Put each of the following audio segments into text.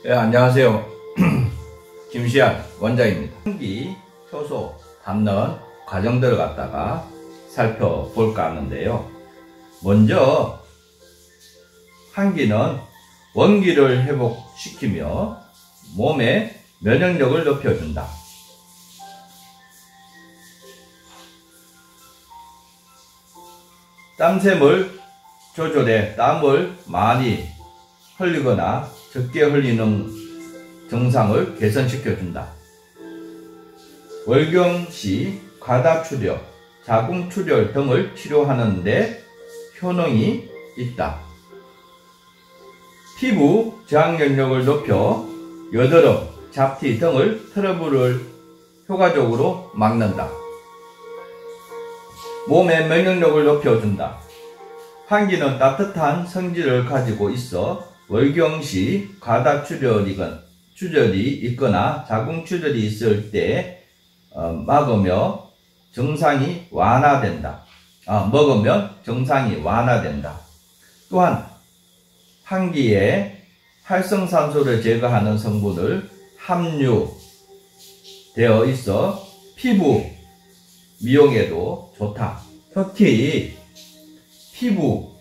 안녕하세요. 김시안 원장입니다. 환기, 효소, 담는 과정들을 갖다가 살펴볼까 하는데요. 먼저 환기는 원기를 회복시키며 몸의 면역력을 높여준다. 땀샘을 조절해 땀을 많이 흘리거나 적게 흘리는 증상을 개선시켜준다. 월경시 과다출혈, 자궁출혈 등을 치료하는 데 효능이 있다. 피부 저항력을 높여 여드름, 잡티 등을 트러블을 효과적으로 막는다. 몸의 면역력을 높여준다. 환기는 따뜻한 성질을 가지고 있어 월경시 과다출혈이 있거나 자궁출혈이 있을 때 먹으면 증상이 완화된다. 또한 환기에 활성산소를 제거하는 성분을 함유되어 있어 피부 미용에도 좋다. 특히 피부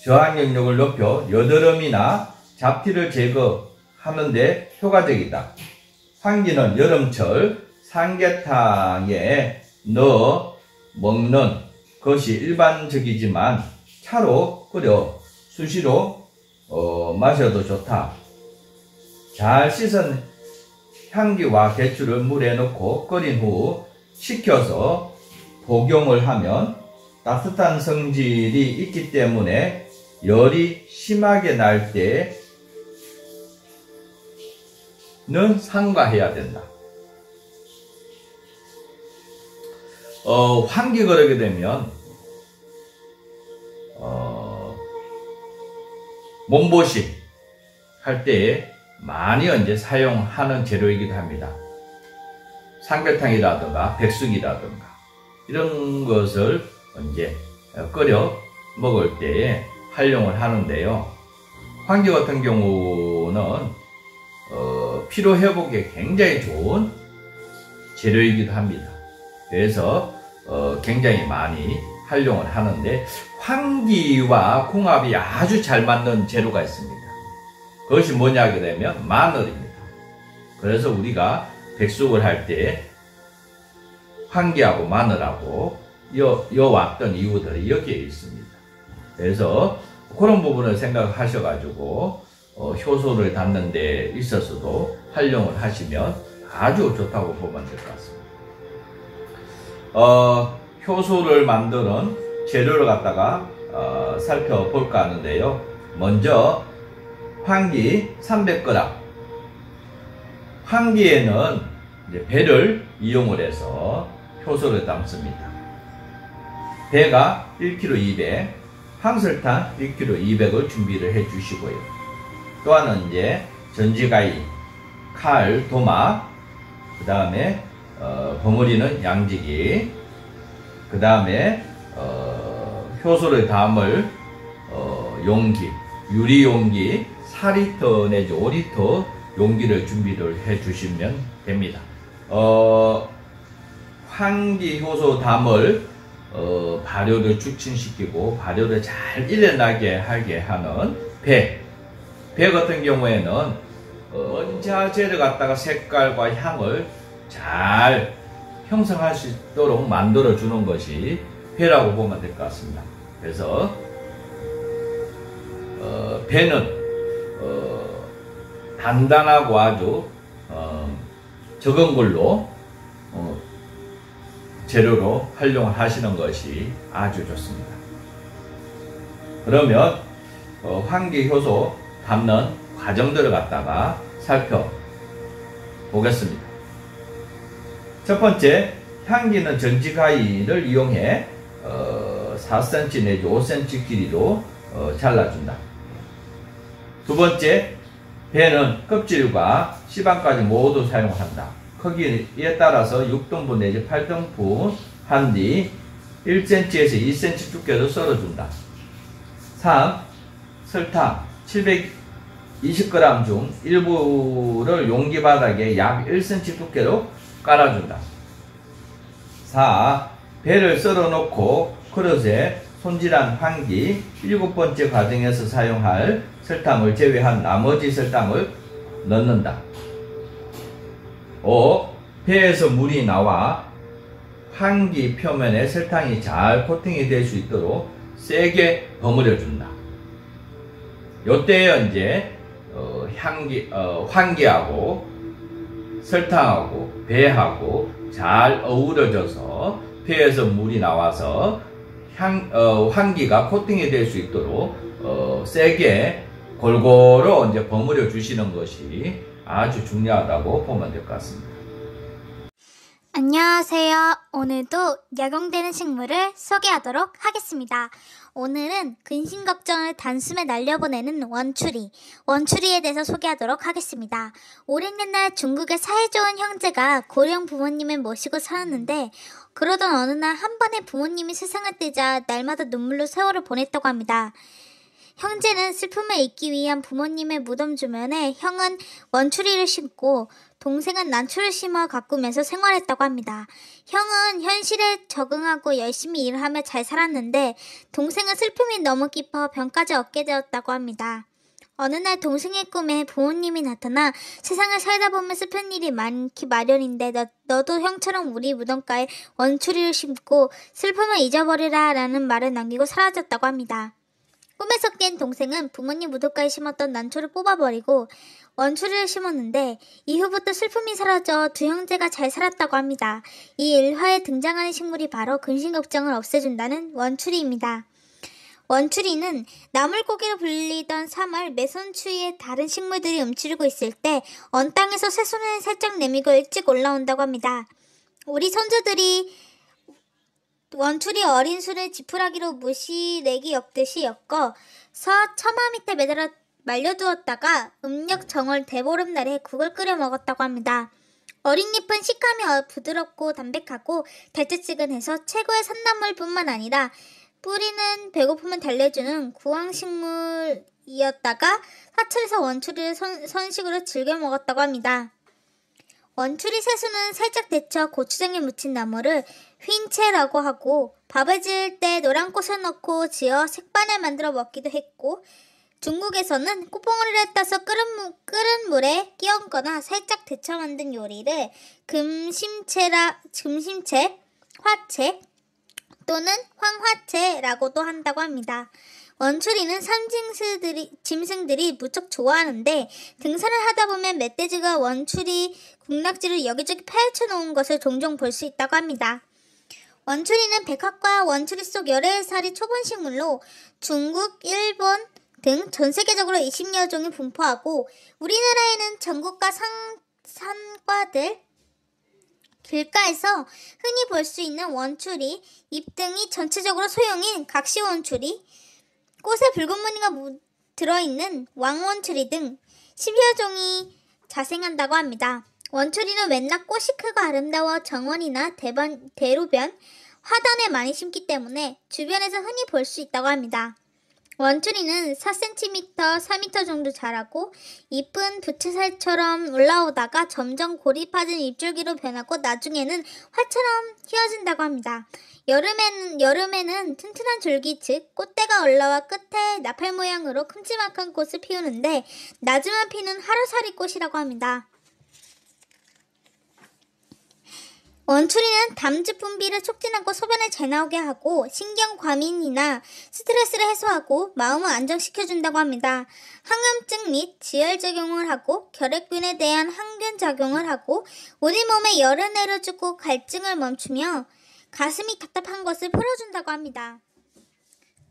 저항력을 높여 여드름이나 잡티를 제거하는 데 효과적이다. 환기는 여름철 삼계탕에 넣어 먹는 것이 일반적이지만 차로 끓여 수시로 마셔도 좋다. 잘 씻은 향기와 개추를 물에 넣고 끓인 후 식혀서 복용을 하면 따뜻한 성질이 있기 때문에 열이 심하게 날 때는 삼가해야 된다. 환기 그러게 되면 몸보신 할 때 많이 이제 사용하는 재료이기도 합니다. 삼계탕이라든가 백숙이라든가 이런 것을 이제 끓여 먹을 때 활용을 하는데요. 환기 같은 경우는 피로 회복에 굉장히 좋은 재료이기도 합니다. 그래서 굉장히 많이 활용을 하는데 환기와 궁합이 아주 잘 맞는 재료가 있습니다. 그것이 뭐냐 하게 되면 마늘입니다. 그래서 우리가 백숙을 할 때 환기하고 마늘하고 왔던 이유들이 여기에 있습니다. 그래서 그런 부분을 생각하셔가지고 효소를 담는 데 있어서도 활용을 하시면 아주 좋다고 보면 될 것 같습니다. 효소를 만드는 재료를 갖다가 살펴볼까 하는데요. 먼저 환기 300g. 환기에는 이제 배를 이용을 해서 효소를 담습니다. 배가 1kg 200, 황설탕 1kg 200을 준비를 해 주시고요. 또한은 이제 전지가위, 칼, 도마, 그 다음에 버무리는 양지기, 그 다음에 효소를 담을 용기, 유리용기 4리터 내지 5리터 용기를 준비를 해 주시면 됩니다. 환기 효소 담을 발효를 촉진시키고 발효를 잘 일어나게 하게 하는 배 같은 경우에는 원자재를 갖다가 색깔과 향을 잘 형성할 수 있도록 만들어 주는 것이 배라고 보면 될 것 같습니다. 그래서 배는 단단하고 아주 적은 걸로 재료로 활용을 하시는 것이 아주 좋습니다. 그러면 환기 효소 담는 과정들을 갖다가 살펴보겠습니다. 첫 번째, 환기는 전지가위를 이용해 4cm 내지 5cm 길이로 잘라준다. 두 번째, 배는 껍질과 씨방까지 모두 사용한다. 크기에 따라서 6등분 내지 8등분 한 뒤 1cm에서 2cm 두께로 썰어준다. 3. 설탕 20g 중 일부를 용기 바닥에 약 1cm 두께로 깔아준다. 4. 배를 썰어 놓고 그릇에 손질한 환기 7번째 과정에서 사용할 설탕을 제외한 나머지 설탕을 넣는다. 5. 배에서 물이 나와 환기 표면에 설탕이 잘 코팅이 될 수 있도록 세게 버무려 준다. 요때에 이제 환기하고 설탕하고 배하고 잘 어우러져서 배에서 물이 나와서 환기가 코팅이 될 수 있도록 세게 골고루 이제 버무려 주시는 것이 아주 중요하다고 보면 될 것 같습니다. 안녕하세요. 오늘도 약용되는 식물을 소개하도록 하겠습니다. 오늘은 근심 걱정을 단숨에 날려보내는 원추리에 대해서 소개하도록 하겠습니다. 오랜 옛날 중국의 사이 좋은 형제가 고령 부모님을 모시고 살았는데 그러던 어느 날 한 번에 부모님이 세상을 떼자 날마다 눈물로 세월을 보냈다고 합니다. 형제는 슬픔을 잊기 위한 부모님의 무덤 주변에 형은 원추리를 심고 동생은 난초를 심어 가꾸면서 생활했다고 합니다. 형은 현실에 적응하고 열심히 일을 하며 잘 살았는데 동생은 슬픔이 너무 깊어 병까지 얻게 되었다고 합니다. 어느 날 동생의 꿈에 부모님이 나타나 세상을 살다 보면 슬픈 일이 많기 마련인데 너도 형처럼 우리 무덤가에 원추리를 심고 슬픔을 잊어버리라 라는 말을 남기고 사라졌다고 합니다. 꿈에서 깬 동생은 부모님 무덤가에 심었던 난초를 뽑아버리고 원추리를 심었는데 이후부터 슬픔이 사라져 두 형제가 잘 살았다고 합니다. 이 일화에 등장하는 식물이 바로 근심 걱정을 없애준다는 원추리입니다. 원추리는 나물고기로 불리던 3월 매선 추위에 다른 식물들이 움츠리고 있을 때 언 땅에서 새손을 살짝 내밀고 일찍 올라온다고 합니다. 우리 선조들이 원추리 어린 술을 지푸라기로 무시내기 엮듯이 엮어서 처마 밑에 매달아 말려두었다가 음력 정월 대보름날에 국을 끓여 먹었다고 합니다. 어린 잎은 식감이 부드럽고 담백하고 달짝지근해서 최고의 산나물뿐만 아니라 뿌리는 배고픔을 달래주는 구황식물이었다가 사찰에서 원추리를 선식으로 즐겨 먹었다고 합니다. 원추리 새순은 살짝 데쳐 고추장에 묻힌 나물을 휜채라고 하고 밥을 지을 때 노란 꽃을 넣고 지어 색반을 만들어 먹기도 했고 중국에서는 꽃봉오리를 따서 끓은 물에 끼얹거나 살짝 데쳐 만든 요리를 금심채, 화채 또는 황화채라고도 한다고 합니다. 원추리는 짐승들이 무척 좋아하는데 등산을 하다 보면 멧돼지가 원추리 군락지를 여기저기 파헤쳐 놓은 것을 종종 볼 수 있다고 합니다. 원추리는 백합과 원추리 속 11살이 초본식물로 중국, 일본 등 전 세계적으로 20여 종이 분포하고 우리나라에는 전국과 산과들, 길가에서 흔히 볼 수 있는 원추리, 잎 등이 전체적으로 소형인 각시원추리, 꽃에 붉은 무늬가 들어있는 왕원추리 등 10여 종이 자생한다고 합니다. 원추리는 맨날 꽃이 크고 아름다워 정원이나 대로변, 화단에 많이 심기 때문에 주변에서 흔히 볼 수 있다고 합니다. 원추리는 4cm, 4m 정도 자라고 잎은 부채살처럼 올라오다가 점점 골이 파진 잎줄기로 변하고 나중에는 활처럼 휘어진다고 합니다. 여름에는 튼튼한 줄기 즉 꽃대가 올라와 끝에 나팔 모양으로 큼지막한 꽃을 피우는데 낮에만 피는 하루살이 꽃이라고 합니다. 원추리는 담즙 분비를 촉진하고 소변을 잘 나오게 하고 신경과민이나 스트레스를 해소하고 마음을 안정시켜준다고 합니다. 항염증 및 지혈작용을 하고 결핵균에 대한 항균작용을 하고 우리 몸에 열을 내려주고 갈증을 멈추며 가슴이 답답한 것을 풀어준다고 합니다.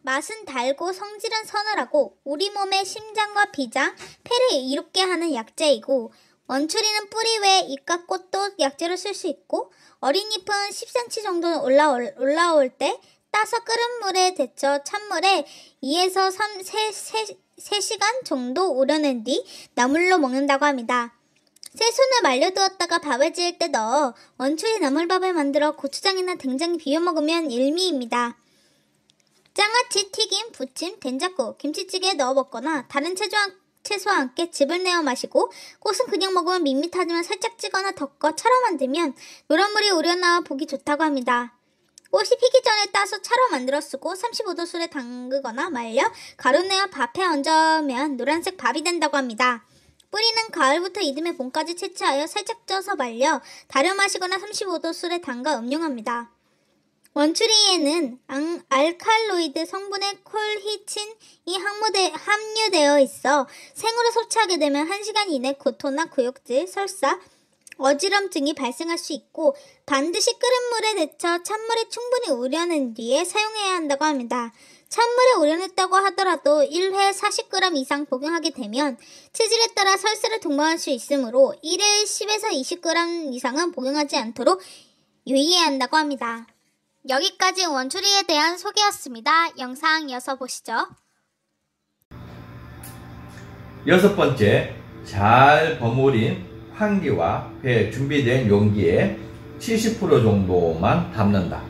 맛은 달고 성질은 서늘하고 우리 몸의 심장과 비장, 폐를 이롭게 하는 약재이고 원추리는 뿌리 외에 잎과 꽃도 약재로 쓸 수 있고 어린 잎은 10cm 정도 올라올 때 따서 끓은 물에 데쳐 찬물에 2에서 3시간 정도 우려낸 뒤 나물로 먹는다고 합니다. 새순을 말려두었다가 밥을 지을 때 넣어 원추리 나물밥을 만들어 고추장이나 된장에 비벼 먹으면 일미입니다. 장아찌, 튀김, 부침, 된장국, 김치찌개에 넣어 먹거나 다른 채소와 함께 즙을 내어 마시고, 꽃은 그냥 먹으면 밋밋하지만 살짝 찌거나 덮고 차로 만들면 노란물이 우러나와 보기 좋다고 합니다. 꽃이 피기 전에 따서 차로 만들어 쓰고 35도 술에 담그거나 말려 가루 내어 밥에 얹으면 노란색 밥이 된다고 합니다. 뿌리는 가을부터 이듬해 봄까지 채취하여 살짝 쪄서 말려 달여 마시거나 35도 술에 담가 음용합니다. 원추리에는 알칼로이드 성분의 콜히친이 함유되어 있어 생으로 섭취하게 되면 1시간 이내 구토나 구역질, 설사, 어지럼증이 발생할 수 있고 반드시 끓은 물에 데쳐 찬물에 충분히 우려낸 뒤에 사용해야 한다고 합니다. 찬물에 우려냈다고 하더라도 1회 40g 이상 복용하게 되면 체질에 따라 설사를 동반할 수 있으므로 1회 10에서 20g 이상은 복용하지 않도록 유의해야 한다고 합니다. 여기까지 원추리에 대한 소개였습니다. 영상 이어서 보시죠. 6번째, 잘 버무린 환기와 배 준비된 용기에 70% 정도만 담는다.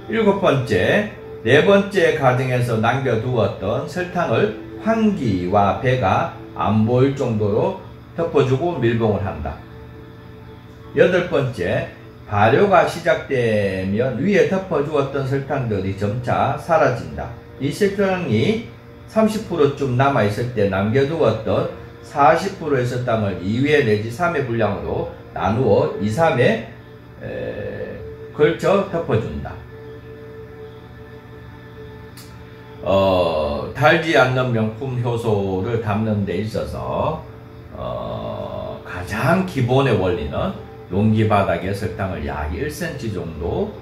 7번째, 4번째 가정에서 남겨두었던 설탕을 환기와 배가 안 보일 정도로 덮어주고 밀봉을 한다. 8번째, 발효가 시작되면 위에 덮어주었던 설탕들이 점차 사라진다. 이 설탕이 30%쯤 남아있을 때 남겨두었던 40%의 설탕을 2회 내지 3회 분량으로 나누어 2, 3회 걸쳐 덮어준다. 달지 않는 명품 효소를 담는 데 있어서 가장 기본의 원리는 용기 바닥에 설탕을 약 1cm 정도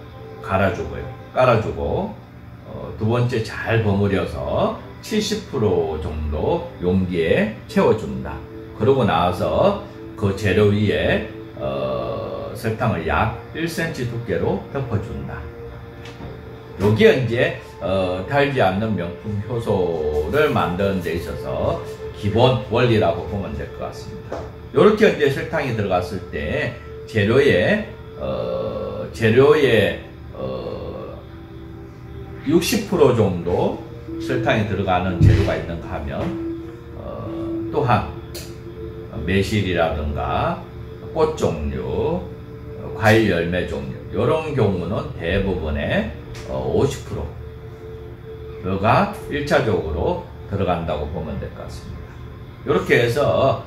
깔아주고 두 번째 잘 버무려서 70% 정도 용기에 채워준다. 그러고 나서 그 재료 위에 설탕을 약 1cm 두께로 덮어준다. 여기에 이제 달지 않는 명품 효소를 만드는 데 있어서 기본 원리라고 보면 될 것 같습니다. 이렇게 이제 설탕이 들어갔을 때 재료에 60% 정도 설탕이 들어가는 재료가 있는가 하면 또한 매실이라든가 꽃 종류, 과일 열매 종류 이런 경우는 대부분의 50%가 1차적으로 들어간다고 보면 될 것 같습니다. 이렇게 해서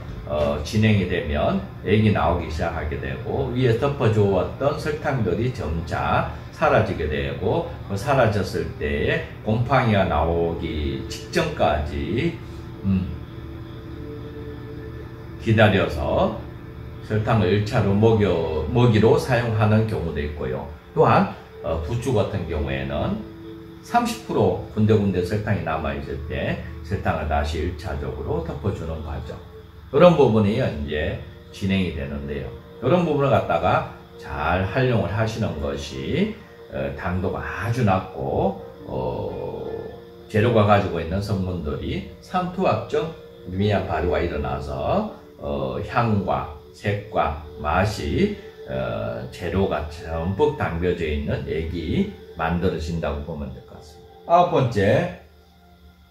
진행이 되면 액이 나오기 시작하게 되고 위에 덮어주었던 설탕들이 점차 사라지게 되고 사라졌을 때에 곰팡이가 나오기 직전까지 기다려서 설탕을 1차로 먹이로 사용하는 경우도 있고요. 또한 부추 같은 경우에는 30% 군데군데 설탕이 남아있을 때 설탕을 다시 1차적으로 덮어주는 과정, 이런 부분이 이제 진행이 되는데요. 이런 부분을 갖다가 잘 활용을 하시는 것이 당도가 아주 낮고 재료가 가지고 있는 성분들이 삼투압적 미미한 발효가 일어나서 향과 색과 맛이 재료가 전부 담겨져 있는 액이 만들어진다고 보면 될 것 같습니다. 9번째,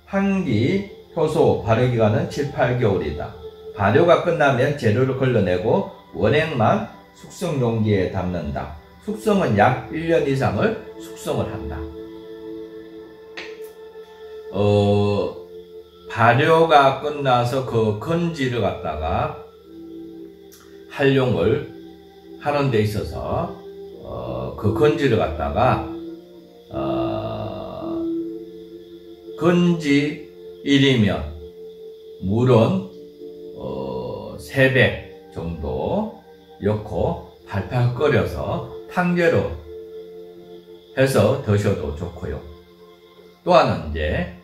환기 효소 발효 기간은 7, 8개월이다. 발효가 끝나면 재료를 걸러내고 원액만 숙성 용기에 담는다. 숙성은 약 1년 이상을 숙성을 한다. 발효가 끝나서 그 건지를 갖다가 활용을 하는 데 있어서 그 건지를 갖다가 건지 1이면 물은 3배 정도 넣고 팔팔 끓여서 탕제로 해서 드셔도 좋고요. 또한 이제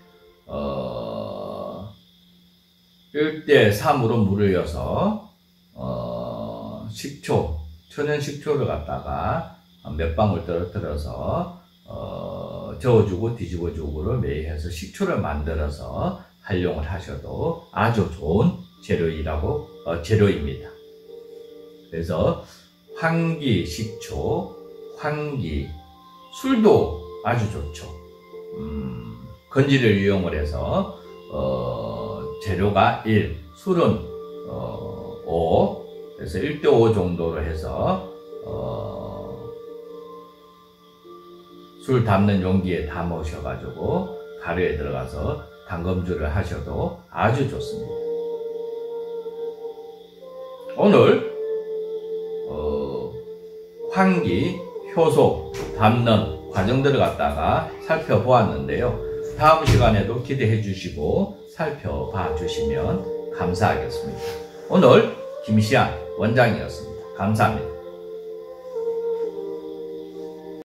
1대 3으로 물을 넣어서 식초, 천연 식초를 갖다가 몇 방울 떨어뜨려서 저어주고 뒤집어주고를 매일 해서 식초를 만들어서 활용을 하셔도 아주 좋은 재료입니다. 그래서 환기 식초, 환기 술도 아주 좋죠. 건지를 이용을 해서 재료가 1, 술은 5, 그래서 1대5 정도로 해서 술 담는 용기에 담으셔가지고 가루에 들어가서 담금주를 하셔도 아주 좋습니다. 오늘 환기, 효소 담는 과정들을 갖다가 살펴보았는데요. 다음 시간에도 기대해 주시고 살펴봐 주시면 감사하겠습니다. 오늘 김시안 원장이었습니다. 감사합니다.